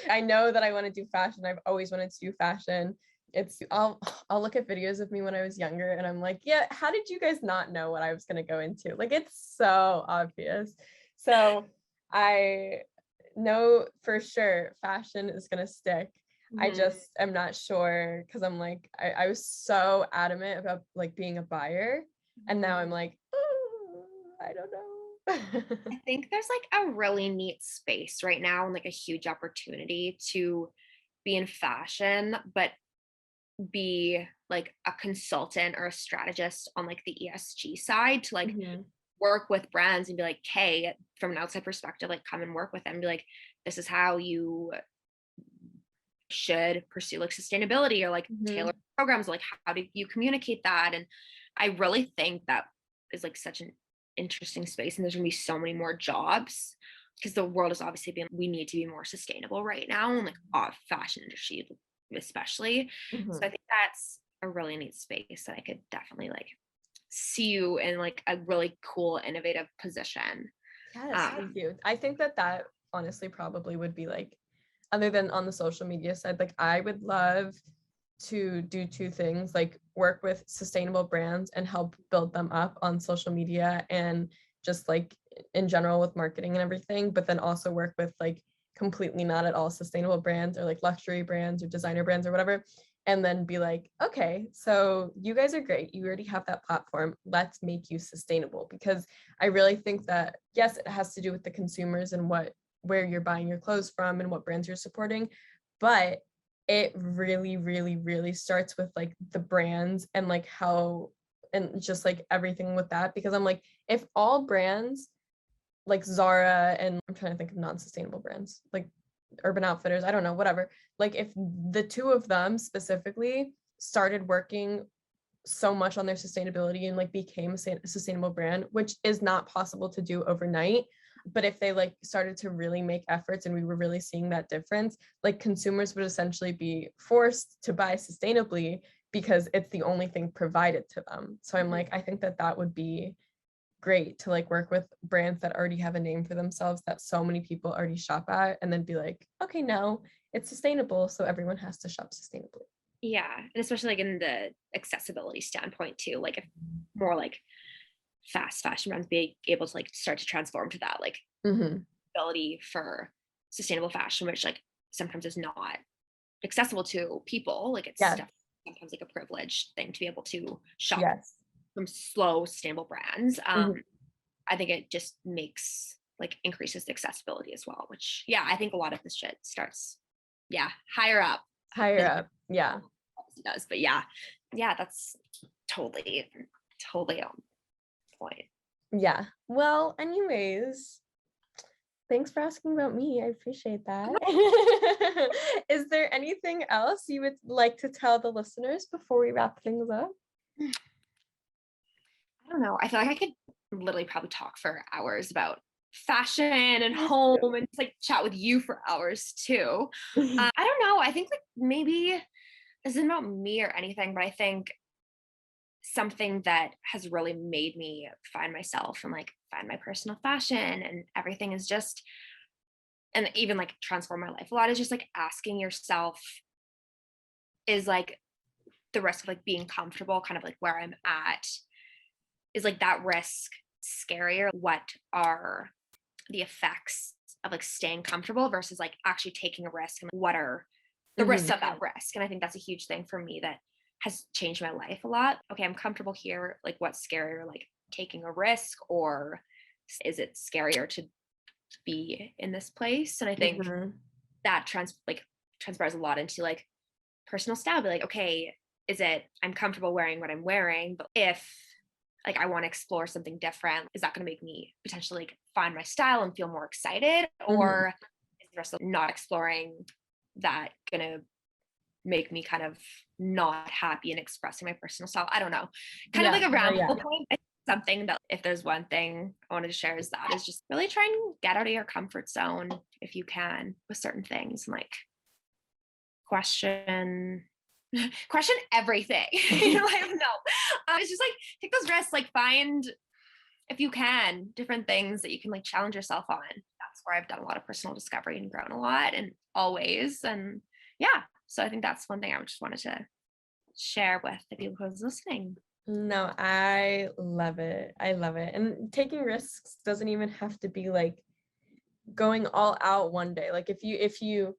I know that I want to do fashion. I've always wanted to do fashion. I'll look at videos of me when I was younger, and I'm like, yeah, how did you guys not know what I was going to go into? Like, it's so obvious. So I know for sure fashion is going to stick. I just am not sure, because I'm like, I was so adamant about like being a buyer, and now I'm like, oh, I don't know. I think there's like a really neat space right now, and like a huge opportunity to be in fashion, but be like a consultant or a strategist on like the ESG side, to like Mhm. work with brands and be like, hey, from an outside perspective, like come and work with them, be like, this is how you should pursue like sustainability or like tailored programs, like how do you communicate that? And I really think that is like such an interesting space, and there's gonna be so many more jobs because the world is obviously being, we need to be more sustainable right now, and like fashion industry especially. So I think that's a really neat space that I could definitely like see you in like a really cool, innovative position. Yes, thank you. I think that honestly probably would be like, other than on the social media side, like I would love to do two things, like work with sustainable brands and help build them up on social media and just like in general with marketing and everything, but then also work with like completely not at all sustainable brands or like luxury brands or designer brands or whatever, and then be like, okay, so you guys are great, you already have that platform, let's make you sustainable. Because I really think that yes, it has to do with the consumers and where you're buying your clothes from and what brands you're supporting, but it really, really, really starts with like the brands and like how, and just like everything with that. Because I'm like, if all brands like Zara, and I'm trying to think of non-sustainable brands like Urban Outfitters, I don't know, whatever, like if the two of them specifically started working so much on their sustainability and like became a sustainable brand, which is not possible to do overnight, but if they like started to really make efforts and we were really seeing that difference, like consumers would essentially be forced to buy sustainably because it's the only thing provided to them. So I'm like, I think that would be great to like work with brands that already have a name for themselves that so many people already shop at, and then be like, okay, no, it's sustainable, so everyone has to shop sustainably. Yeah, and especially like in the accessibility standpoint too, like if more like fast fashion brands being able to like start to transform to that like ability for sustainable fashion, which like sometimes is not accessible to people, like it's sometimes like a privileged thing to be able to shop from slow sustainable brands. I think it just makes like increases the accessibility as well, which I think a lot of this shit starts higher up it does, but that's totally on point. Well, anyways, thanks for asking about me, I appreciate that. Is there anything else you would like to tell the listeners before we wrap things up? I don't know, I feel like I could literally probably talk for hours about fashion and home and just like chat with you for hours too. I don't know, I think like maybe this isn't about me or anything, but I think something that has really made me find myself and like find my personal fashion and everything is just, and even like transform my life a lot, is just like asking yourself, is like the risk of like being comfortable kind of like where I'm at, is like that risk scarier? What are the effects of like staying comfortable versus like actually taking a risk, and what are the risks of that risk? And I think that's a huge thing for me that has changed my life a lot. Okay, I'm comfortable here, like what's scarier, like taking a risk, or is it scarier to be in this place? And I think that transpires a lot into like personal style. Be like, okay, is it I'm comfortable wearing what I'm wearing, but if like I want to explore something different, is that going to make me potentially like find my style and feel more excited, or is the rest of not exploring that gonna make me kind of not happy in expressing my personal style? I don't know, kind of like a ramble point. I think something that, if there's one thing I wanted to share, is that is just really try and get out of your comfort zone if you can with certain things, and like question everything. I don't know. It's just like take those risks, like find, if you can, different things that you can like challenge yourself on. That's where I've done a lot of personal discovery and grown a lot, and always. And so I think that's one thing I just wanted to share with the people who's listening. No, I love it. And taking risks doesn't even have to be like going all out one day. Like if you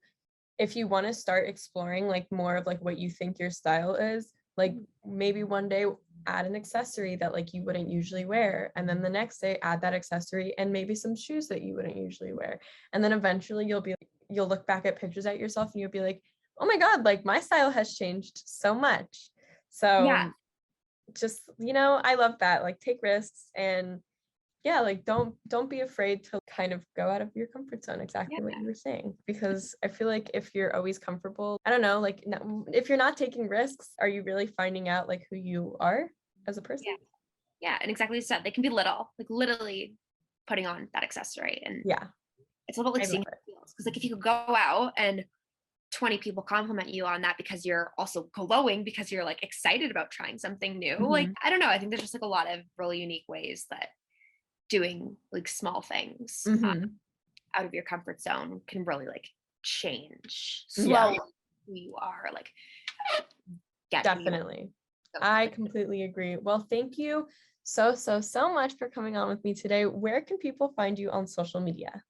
want to start exploring like more of like what you think your style is, like maybe one day add an accessory that like you wouldn't usually wear, and then the next day add that accessory and maybe some shoes that you wouldn't usually wear, and then eventually you'll look back at pictures at yourself and you'll be like, oh my god, like my style has changed so much. So just I love that, like take risks and yeah, like don't be afraid to kind of go out of your comfort zone, exactly Yeah. what you were saying, because I feel like if you're always comfortable, I don't know, like if you're not taking risks, are you really finding out like who you are as a person? Yeah, and exactly as you said, they can be little, like literally putting on that accessory, and Yeah, it's all about like I love seeing it. feels. Because like if you could go out and 20 people compliment you on that because you're also glowing because you're like excited about trying something new. Like, Mhm. I don't know. I think there's just like a lot of really unique ways that doing like small things Mhm. out of your comfort zone can really like change Yeah, slowly who you are, like get who you are. definitely. So, I like, completely agree. Well, thank you so much for coming on with me today. Where can people find you on social media?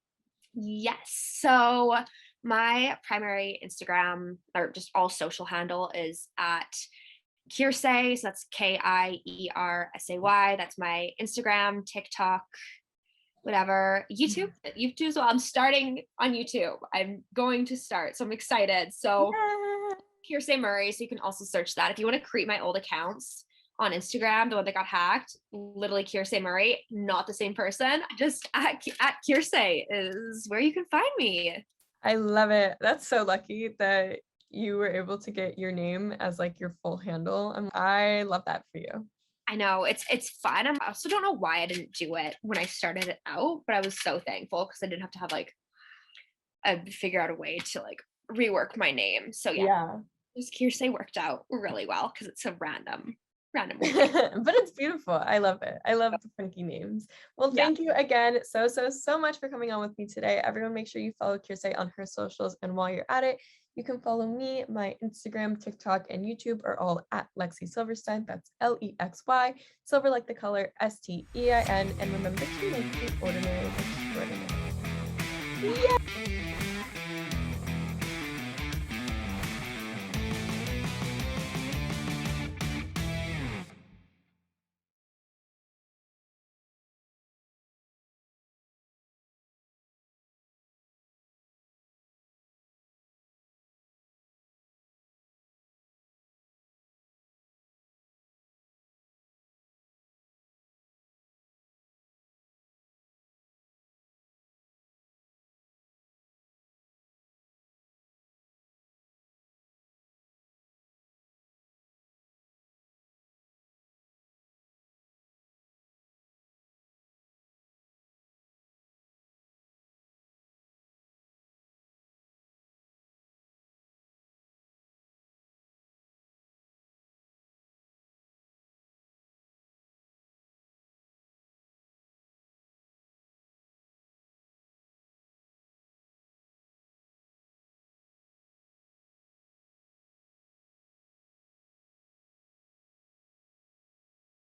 yes. So my primary Instagram or just all social handle is at Kiersay. So that's Kiersay. That's my Instagram, TikTok, whatever. YouTube as well. I'm starting on YouTube. I'm going to start. So I'm excited. So Yeah. Kiersay Murray. So you can also search that. If you want to create my old accounts on Instagram, the one that got hacked, literally Kiersay Murray, not the same person. Just at Kiersay is where you can find me. I love it. That's so lucky that you were able to get your name as like your full handle. I love that for you. I know it's fun. I also don't know why I didn't do it when I started it out, but I was so thankful because I didn't have to have like figure out a way to like rework my name. So yeah, Yeah. this Kiersay worked out really well because it's a random weird name. But it's beautiful. I love it. I love the funky names. Well, Yeah. thank you again so much for coming on with me today. Everyone, make sure you follow Kiersay on her socials. And while you're at it, you can follow me. My Instagram, TikTok, and YouTube are all at Lexy Silverstein. That's Lexy. Silver like the color, Stein. And remember to make the ordinary extraordinary. Yeah.